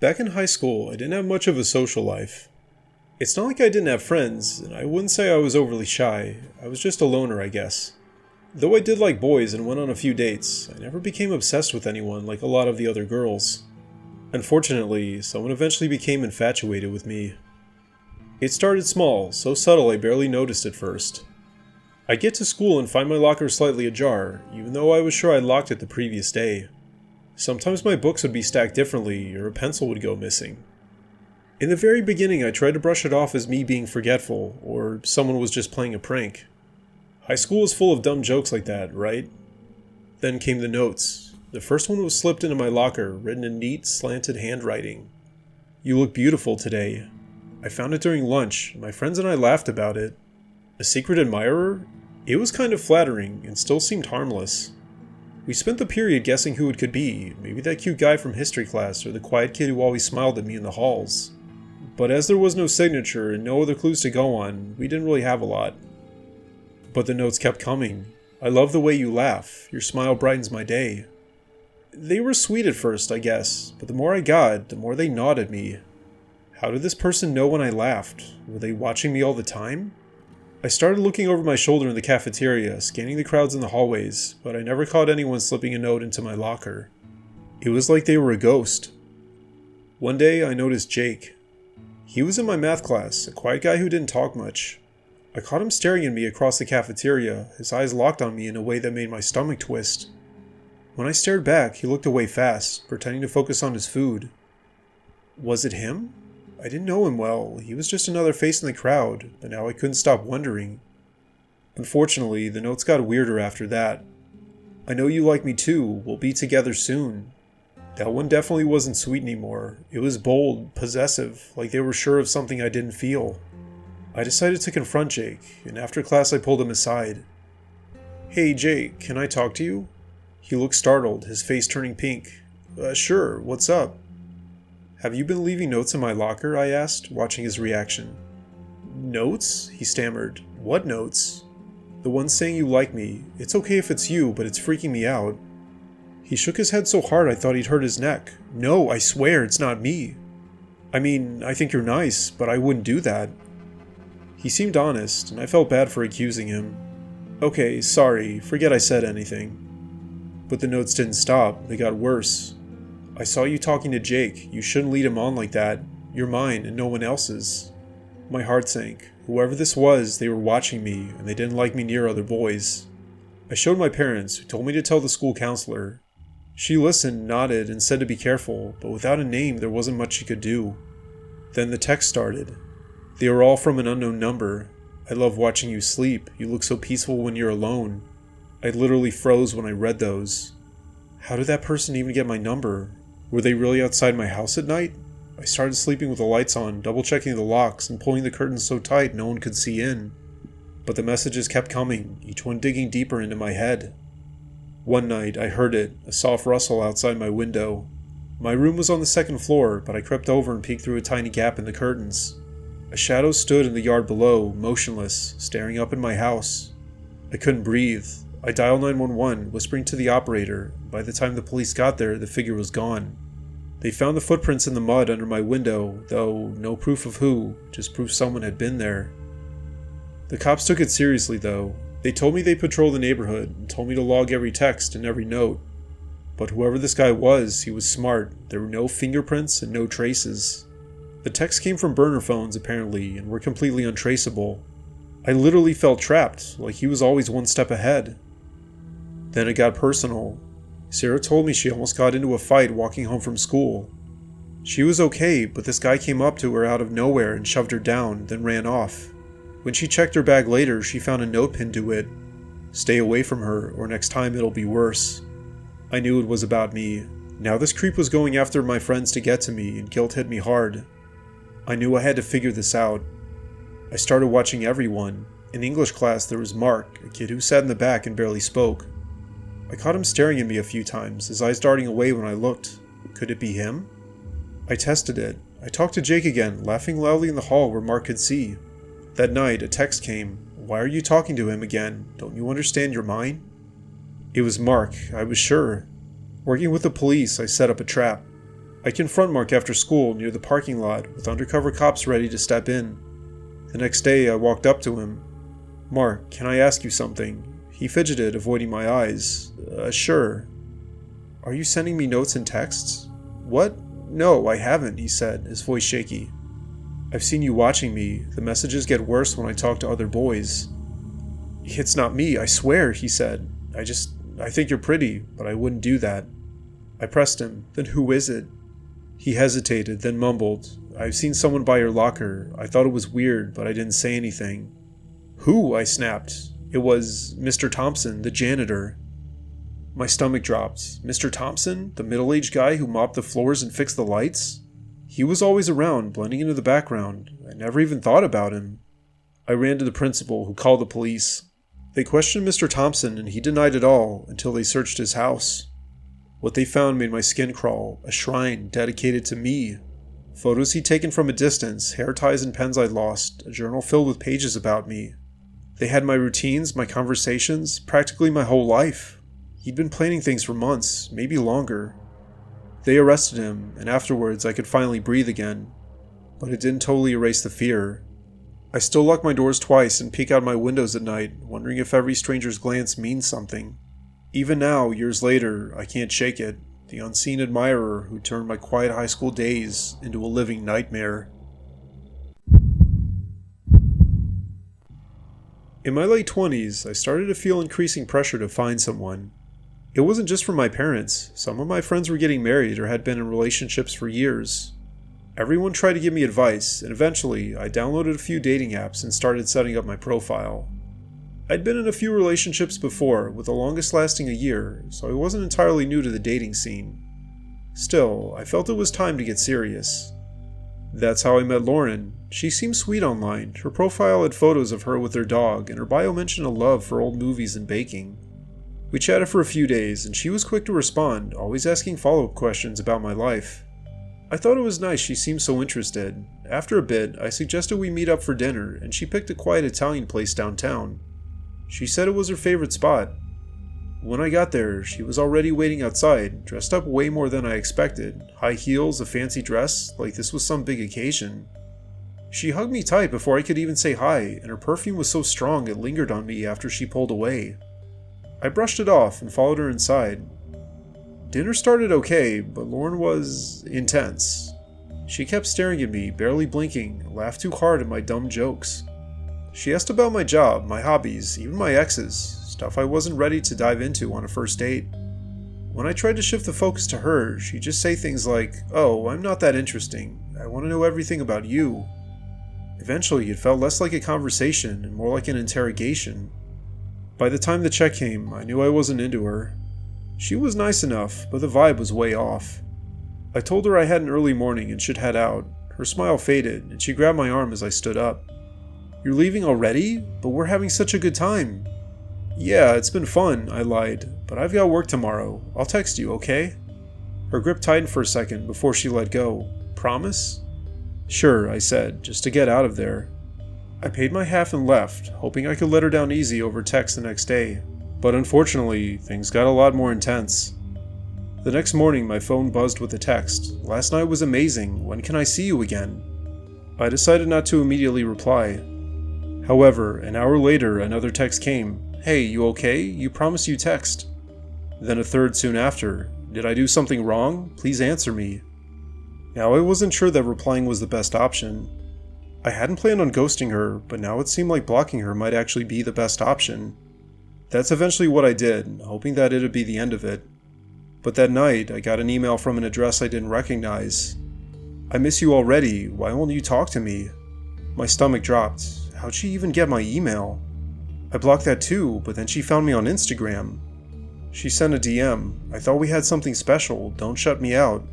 Back in high school, I didn't have much of a social life. It's not like I didn't have friends, and I wouldn't say I was overly shy. I was just a loner, I guess. Though I did like boys and went on a few dates, I never became obsessed with anyone like a lot of the other girls. Unfortunately, someone eventually became infatuated with me. It started small, so subtle I barely noticed at first. I'd get to school and find my locker slightly ajar, even though I was sure I'd locked it the previous day. Sometimes my books would be stacked differently, or a pencil would go missing. In the very beginning, I tried to brush it off as me being forgetful, or someone was just playing a prank. High school is full of dumb jokes like that, right? Then came the notes. The first one was slipped into my locker, written in neat, slanted handwriting. "You look beautiful today." I found it during lunch, and my friends and I laughed about it. A secret admirer? It was kind of flattering, and still seemed harmless. We spent the period guessing who it could be, maybe that cute guy from history class or the quiet kid who always smiled at me in the halls. But as there was no signature and no other clues to go on, we didn't really have a lot. But the notes kept coming. "I love the way you laugh. Your smile brightens my day." They were sweet at first, I guess, but the more I got, the more they gnawed at me. How did this person know when I laughed? Were they watching me all the time? I started looking over my shoulder in the cafeteria, scanning the crowds in the hallways, but I never caught anyone slipping a note into my locker. It was like they were a ghost. One day, I noticed Jake. He was in my math class, a quiet guy who didn't talk much. I caught him staring at me across the cafeteria, his eyes locked on me in a way that made my stomach twist. When I stared back, he looked away fast, pretending to focus on his food. Was it him? I didn't know him well. He was just another face in the crowd, but now I couldn't stop wondering. Unfortunately, the notes got weirder after that. "I know you like me too. We'll be together soon." That one definitely wasn't sweet anymore. It was bold, possessive, like they were sure of something I didn't feel. I decided to confront Jake, and after class I pulled him aside. "Hey Jake, can I talk to you?" He looked startled, his face turning pink. Sure, what's up?" "Have you been leaving notes in my locker?" I asked, watching his reaction. "Notes?" he stammered. "What notes?" "The ones saying you like me. It's okay if it's you, but it's freaking me out." He shook his head so hard I thought he'd hurt his neck. "No, I swear it's not me. I mean, I think you're nice, but I wouldn't do that." He seemed honest, and I felt bad for accusing him. "Okay, sorry, forget I said anything." But the notes didn't stop, they got worse. "I saw you talking to Jake. You shouldn't lead him on like that. You're mine and no one else's." My heart sank. Whoever this was, they were watching me, and they didn't like me near other boys. I showed my parents, who told me to tell the school counselor. She listened, nodded, and said to be careful, but without a name there wasn't much she could do. Then the text started. They were all from an unknown number. "I love watching you sleep. You look so peaceful when you're alone." I literally froze when I read those. How did that person even get my number? Were they really outside my house at night? I started sleeping with the lights on, double-checking the locks, and pulling the curtains so tight no one could see in. But the messages kept coming, each one digging deeper into my head. One night, I heard it, a soft rustle outside my window. My room was on the second floor, but I crept over and peeked through a tiny gap in the curtains. A shadow stood in the yard below, motionless, staring up at my house. I couldn't breathe. I dialed 911, whispering to the operator. By the time the police got there, the figure was gone. They found the footprints in the mud under my window, though no proof of who, just proof someone had been there. The cops took it seriously, though. They told me they patrol the neighborhood, and told me to log every text and every note. But whoever this guy was, he was smart. There were no fingerprints and no traces. The texts came from burner phones, apparently, and were completely untraceable. I literally felt trapped, like he was always one step ahead. Then it got personal. Sarah told me she almost got into a fight walking home from school. She was okay, but this guy came up to her out of nowhere and shoved her down, then ran off. When she checked her bag later, she found a note pinned to it. "Stay away from her, or next time it'll be worse." I knew it was about me. Now this creep was going after my friends to get to me, and guilt hit me hard. I knew I had to figure this out. I started watching everyone. In English class there was Mark, a kid who sat in the back and barely spoke. I caught him staring at me a few times, his eyes darting away when I looked. Could it be him? I tested it. I talked to Jake again, laughing loudly in the hall where Mark could see. That night, a text came. "Why are you talking to him again? Don't you understand you're mine?" It was Mark, I was sure. Working with the police, I set up a trap. I confront Mark after school near the parking lot with undercover cops ready to step in. The next day, I walked up to him. "Mark, can I ask you something?" He fidgeted, avoiding my eyes. Sure." "Are you sending me notes and texts?" "What? No, I haven't," he said, his voice shaky. "I've seen you watching me. The messages get worse when I talk to other boys." "It's not me, I swear," he said. I think you're pretty, but I wouldn't do that." I pressed him. "Then who is it?" He hesitated, then mumbled, "I've seen someone by your locker. I thought it was weird, but I didn't say anything." "Who?" I snapped. "It was Mr. Thompson, the janitor." My stomach dropped. Mr. Thompson? The middle-aged guy who mopped the floors and fixed the lights? He was always around, blending into the background. I never even thought about him. I ran to the principal, who called the police. They questioned Mr. Thompson, and he denied it all until they searched his house. What they found made my skin crawl, a shrine dedicated to me. Photos he'd taken from a distance, hair ties and pens I'd lost, a journal filled with pages about me. They had my routines, my conversations, practically my whole life. He'd been planning things for months, maybe longer. They arrested him, and afterwards I could finally breathe again. But it didn't totally erase the fear. I still lock my doors twice and peek out my windows at night, wondering if every stranger's glance means something. Even now, years later, I can't shake it. The unseen admirer who turned my quiet high school days into a living nightmare. In my late 20s, I started to feel increasing pressure to find someone. It wasn't just from my parents. Some of my friends were getting married or had been in relationships for years. Everyone tried to give me advice, and eventually, I downloaded a few dating apps and started setting up my profile. I'd been in a few relationships before, with the longest lasting a year, so I wasn't entirely new to the dating scene. Still, I felt it was time to get serious. That's how I met Lauren. She seemed sweet online. Her profile had photos of her with her dog, and her bio mentioned a love for old movies and baking. We chatted for a few days, and she was quick to respond, always asking follow-up questions about my life. I thought it was nice she seemed so interested. After a bit, I suggested we meet up for dinner, and she picked a quiet Italian place downtown. She said it was her favorite spot. When I got there, she was already waiting outside, dressed up way more than I expected. High heels, a fancy dress, like this was some big occasion. She hugged me tight before I could even say hi, and her perfume was so strong it lingered on me after she pulled away. I brushed it off and followed her inside. Dinner started okay, but Lauren was intense. She kept staring at me, barely blinking, and laughed too hard at my dumb jokes. She asked about my job, my hobbies, even my exes, stuff I wasn't ready to dive into on a first date. When I tried to shift the focus to her, she'd just say things like, "Oh, I'm not that interesting. I want to know everything about you." Eventually, it felt less like a conversation and more like an interrogation. By the time the check came, I knew I wasn't into her. She was nice enough, but the vibe was way off. I told her I had an early morning and should head out. Her smile faded, and she grabbed my arm as I stood up. "You're leaving already? But we're having such a good time." "Yeah, it's been fun," I lied, "but I've got work tomorrow. I'll text you, okay?" Her grip tightened for a second before she let go. "Promise?" "Sure," I said, just to get out of there. I paid my half and left, hoping I could let her down easy over text the next day. But unfortunately, things got a lot more intense. The next morning, my phone buzzed with a text. "Last night was amazing. When can I see you again?" I decided not to immediately reply. However, an hour later, another text came. "Hey, you okay? You promised you text." Then a third soon after. "Did I do something wrong? Please answer me." Now I wasn't sure that replying was the best option. I hadn't planned on ghosting her, but now it seemed like blocking her might actually be the best option. That's eventually what I did, hoping that it'd be the end of it. But that night, I got an email from an address I didn't recognize. "I miss you already. Why won't you talk to me?" My stomach dropped. How'd she even get my email? I blocked that too, but then she found me on Instagram. She sent a DM. I thought we had something special. Don't shut me out.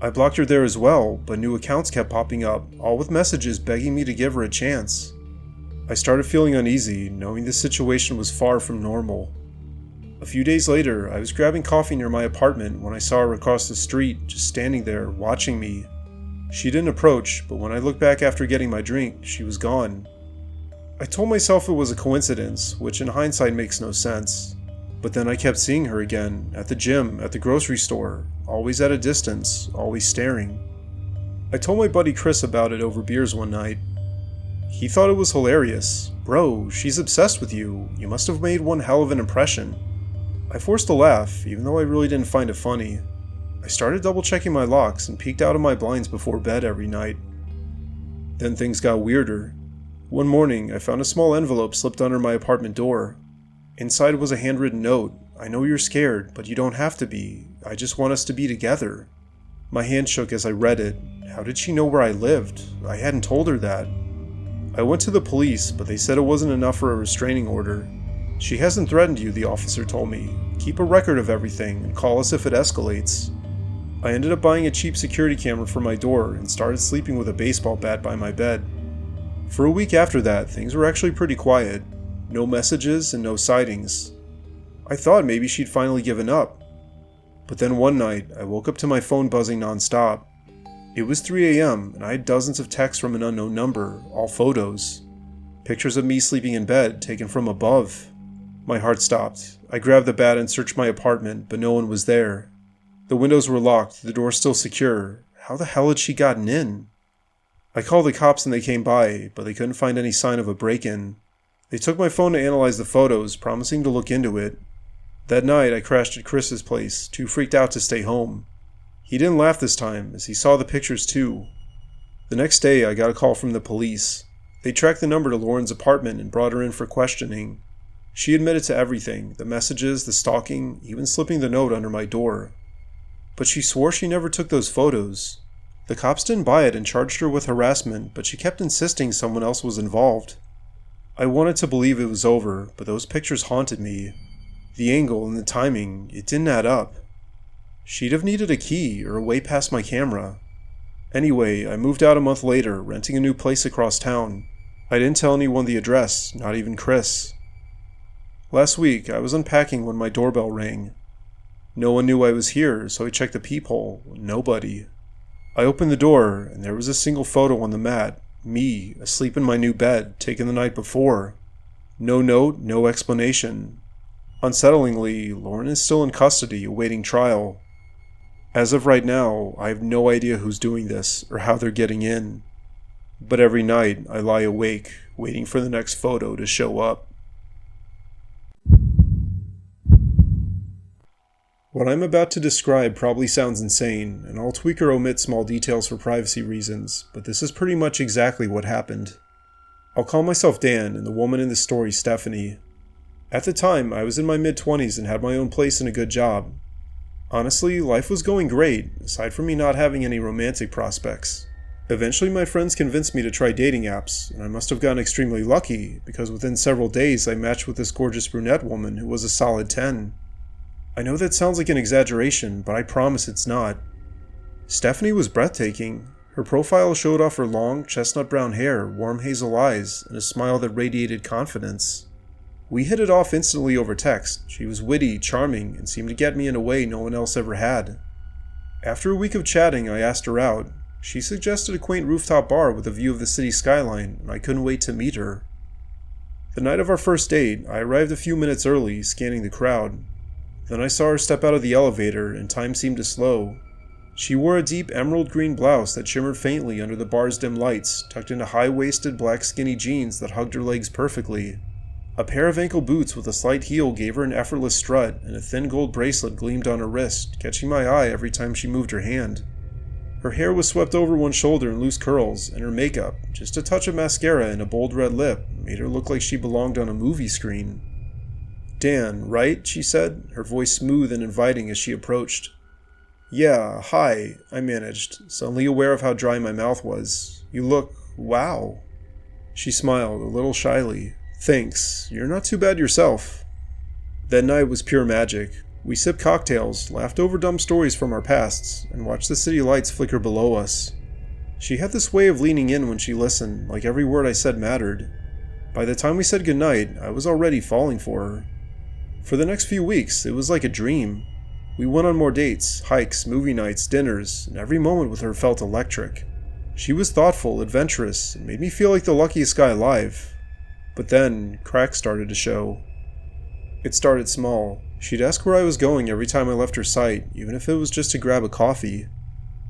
I blocked her there as well, but new accounts kept popping up, all with messages begging me to give her a chance. I started feeling uneasy, knowing this situation was far from normal. A few days later, I was grabbing coffee near my apartment when I saw her across the street, just standing there, watching me. She didn't approach, but when I looked back after getting my drink, she was gone. I told myself it was a coincidence, which in hindsight makes no sense. But then I kept seeing her again, at the gym, at the grocery store, always at a distance, always staring. I told my buddy Chris about it over beers one night. He thought it was hilarious. "Bro, she's obsessed with you. You must have made one hell of an impression." I forced a laugh, even though I really didn't find it funny. I started double-checking my locks and peeked out of my blinds before bed every night. Then things got weirder. One morning, I found a small envelope slipped under my apartment door. Inside was a handwritten note. "I know you're scared, but you don't have to be. I just want us to be together." My hand shook as I read it. How did she know where I lived? I hadn't told her that. I went to the police, but they said it wasn't enough for a restraining order. "She hasn't threatened you," the officer told me. "Keep a record of everything and call us if it escalates." I ended up buying a cheap security camera for my door and started sleeping with a baseball bat by my bed. For a week after that, things were actually pretty quiet. No messages and no sightings. I thought maybe she'd finally given up. But then one night, I woke up to my phone buzzing nonstop. It was 3 a.m. and I had dozens of texts from an unknown number, all photos. Pictures of me sleeping in bed, taken from above. My heart stopped. I grabbed the bat and searched my apartment, but no one was there. The windows were locked, the door still secure. How the hell had she gotten in? I called the cops and they came by, but they couldn't find any sign of a break-in. They took my phone to analyze the photos, promising to look into it. That night, I crashed at Chris's place, too freaked out to stay home. He didn't laugh this time, as he saw the pictures too. The next day, I got a call from the police. They tracked the number to Lauren's apartment and brought her in for questioning. She admitted to everything, the messages, the stalking, even slipping the note under my door. But she swore she never took those photos. The cops didn't buy it and charged her with harassment, but she kept insisting someone else was involved. I wanted to believe it was over, but those pictures haunted me. The angle and the timing, it didn't add up. She'd have needed a key or a way past my camera. Anyway, I moved out a month later, renting a new place across town. I didn't tell anyone the address, not even Chris. Last week, I was unpacking when my doorbell rang. No one knew I was here, so I checked the peephole. Nobody. I opened the door, and there was a single photo on the mat. Me, asleep in my new bed, taken the night before. No note, no explanation. Unsettlingly, Lauren is still in custody, awaiting trial. As of right now, I have no idea who's doing this, or how they're getting in. But every night, I lie awake, waiting for the next photo to show up. What I'm about to describe probably sounds insane, and I'll tweak or omit small details for privacy reasons, but this is pretty much exactly what happened. I'll call myself Dan, and the woman in the story Stephanie. At the time, I was in my mid-20s and had my own place and a good job. Honestly, life was going great, aside from me not having any romantic prospects. Eventually my friends convinced me to try dating apps, and I must have gotten extremely lucky, because within several days I matched with this gorgeous brunette woman who was a solid 10. I know that sounds like an exaggeration, but I promise it's not. Stephanie was breathtaking. Her profile showed off her long, chestnut brown hair, warm hazel eyes, and a smile that radiated confidence. We hit it off instantly over text. She was witty, charming, and seemed to get me in a way no one else ever had. After a week of chatting, I asked her out. She suggested a quaint rooftop bar with a view of the city skyline, and I couldn't wait to meet her. The night of our first date, I arrived a few minutes early, scanning the crowd. Then I saw her step out of the elevator, and time seemed to slow. She wore a deep emerald green blouse that shimmered faintly under the bar's dim lights, tucked into high-waisted black skinny jeans that hugged her legs perfectly. A pair of ankle boots with a slight heel gave her an effortless strut, and a thin gold bracelet gleamed on her wrist, catching my eye every time she moved her hand. Her hair was swept over one shoulder in loose curls, and her makeup, just a touch of mascara and a bold red lip, made her look like she belonged on a movie screen. "Dan, right?" she said, her voice smooth and inviting as she approached. "Yeah, hi," I managed, suddenly aware of how dry my mouth was. "You look... wow." She smiled, a little shyly. "Thanks, you're not too bad yourself." That night was pure magic. We sipped cocktails, laughed over dumb stories from our pasts, and watched the city lights flicker below us. She had this way of leaning in when she listened, like every word I said mattered. By the time we said goodnight, I was already falling for her. For the next few weeks, it was like a dream. We went on more dates, hikes, movie nights, dinners, and every moment with her felt electric. She was thoughtful, adventurous, and made me feel like the luckiest guy alive. But then, cracks started to show. It started small. She'd ask where I was going every time I left her sight, even if it was just to grab a coffee.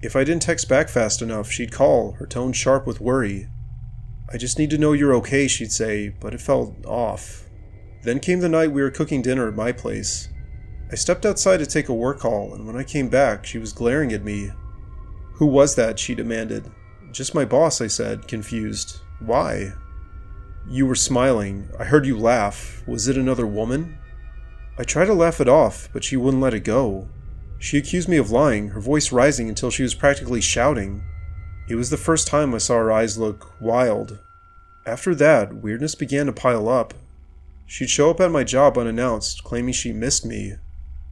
If I didn't text back fast enough, she'd call, her tone sharp with worry. "I just need to know you're okay," she'd say, but it felt off. Then came the night we were cooking dinner at my place. I stepped outside to take a work call, and when I came back, she was glaring at me. "Who was that?" she demanded. "Just my boss," I said, confused. "Why?" "You were smiling. I heard you laugh. Was it another woman?" I tried to laugh it off, but she wouldn't let it go. She accused me of lying, her voice rising until she was practically shouting. It was the first time I saw her eyes look wild. After that, weirdness began to pile up. She'd show up at my job unannounced, claiming she missed me.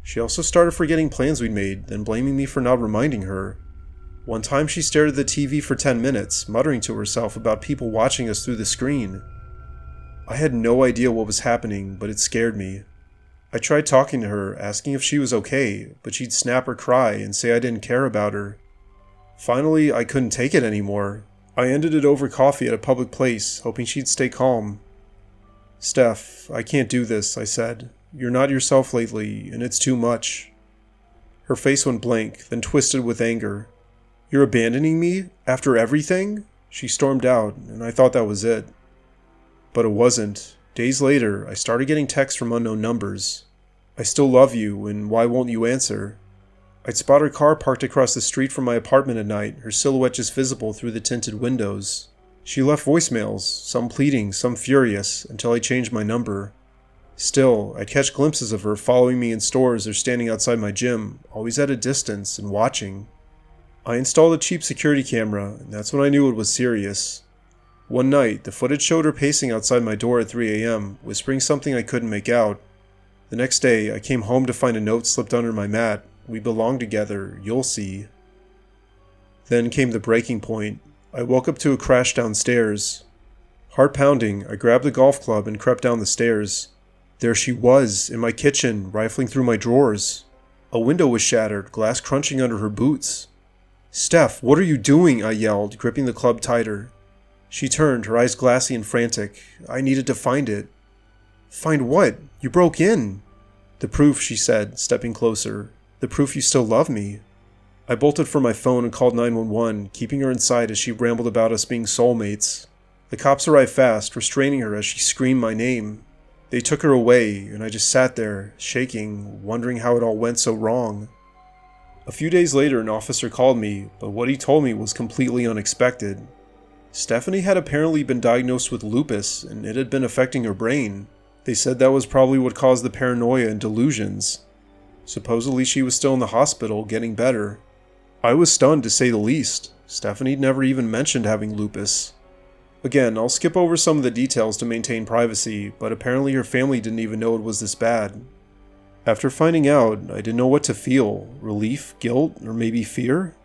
She also started forgetting plans we'd made, then blaming me for not reminding her. One time she stared at the TV for 10 minutes, muttering to herself about people watching us through the screen. I had no idea what was happening, but it scared me. I tried talking to her, asking if she was okay, but she'd snap or cry and say I didn't care about her. Finally, I couldn't take it anymore. I ended it over coffee at a public place, hoping she'd stay calm. "Steph, I can't do this," I said. "You're not yourself lately, and it's too much." Her face went blank, then twisted with anger. "You're abandoning me? After everything?" She stormed out, and I thought that was it. But it wasn't. Days later, I started getting texts from unknown numbers. "I still love you, and why won't you answer?" I'd spot her car parked across the street from my apartment at night, her silhouette just visible through the tinted windows. She left voicemails, some pleading, some furious, until I changed my number. Still, I'd catch glimpses of her following me in stores or standing outside my gym, always at a distance and watching. I installed a cheap security camera, and that's when I knew it was serious. One night, the footage showed her pacing outside my door at 3 a.m., whispering something I couldn't make out. The next day, I came home to find a note slipped under my mat. "We belong together, you'll see." Then came the breaking point. I woke up to a crash downstairs. Heart pounding, I grabbed the golf club and crept down the stairs. There she was, in my kitchen, rifling through my drawers. A window was shattered, glass crunching under her boots. "Steph, what are you doing?" I yelled, gripping the club tighter. She turned, her eyes glassy and frantic. "I needed to find it." "Find what? You broke in." "The proof," she said, stepping closer. "The proof you still love me." I bolted for my phone and called 911, keeping her inside as she rambled about us being soulmates. The cops arrived fast, restraining her as she screamed my name. They took her away, and I just sat there, shaking, wondering how it all went so wrong. A few days later, an officer called me, but what he told me was completely unexpected. Stephanie had apparently been diagnosed with lupus, and it had been affecting her brain. They said that was probably what caused the paranoia and delusions. Supposedly she was still in the hospital, getting better. I was stunned to say the least. Stephanie never even mentioned having lupus. Again, I'll skip over some of the details to maintain privacy, but apparently her family didn't even know it was this bad. After finding out, I didn't know what to feel. Relief, guilt, or maybe fear?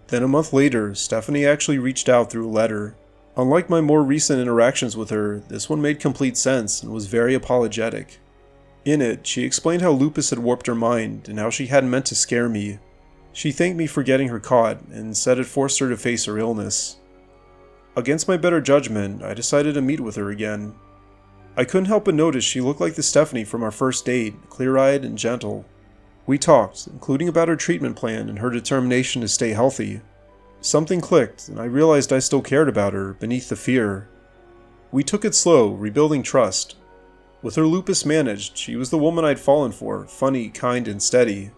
Then a month later, Stephanie actually reached out through a letter. Unlike my more recent interactions with her, this one made complete sense and was very apologetic. In it, she explained how lupus had warped her mind and how she hadn't meant to scare me. She thanked me for getting her caught and said it forced her to face her illness. Against my better judgment, I decided to meet with her again. I couldn't help but notice she looked like the Stephanie from our first date, clear-eyed and gentle. We talked, including about her treatment plan and her determination to stay healthy. Something clicked, and I realized I still cared about her, beneath the fear. We took it slow, rebuilding trust. With her lupus managed, she was the woman I'd fallen for, funny, kind, and steady.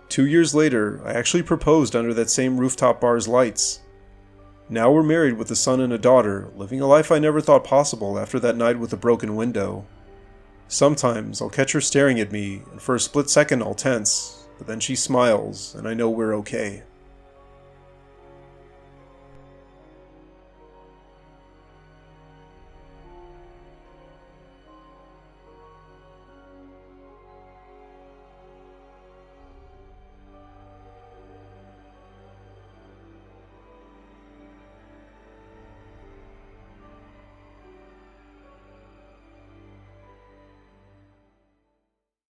2 years later, I actually proposed under that same rooftop bar's lights. Now we're married with a son and a daughter, living a life I never thought possible after that night with the broken window. Sometimes I'll catch her staring at me, and for a split second I'll tense, but then she smiles, and I know we're okay.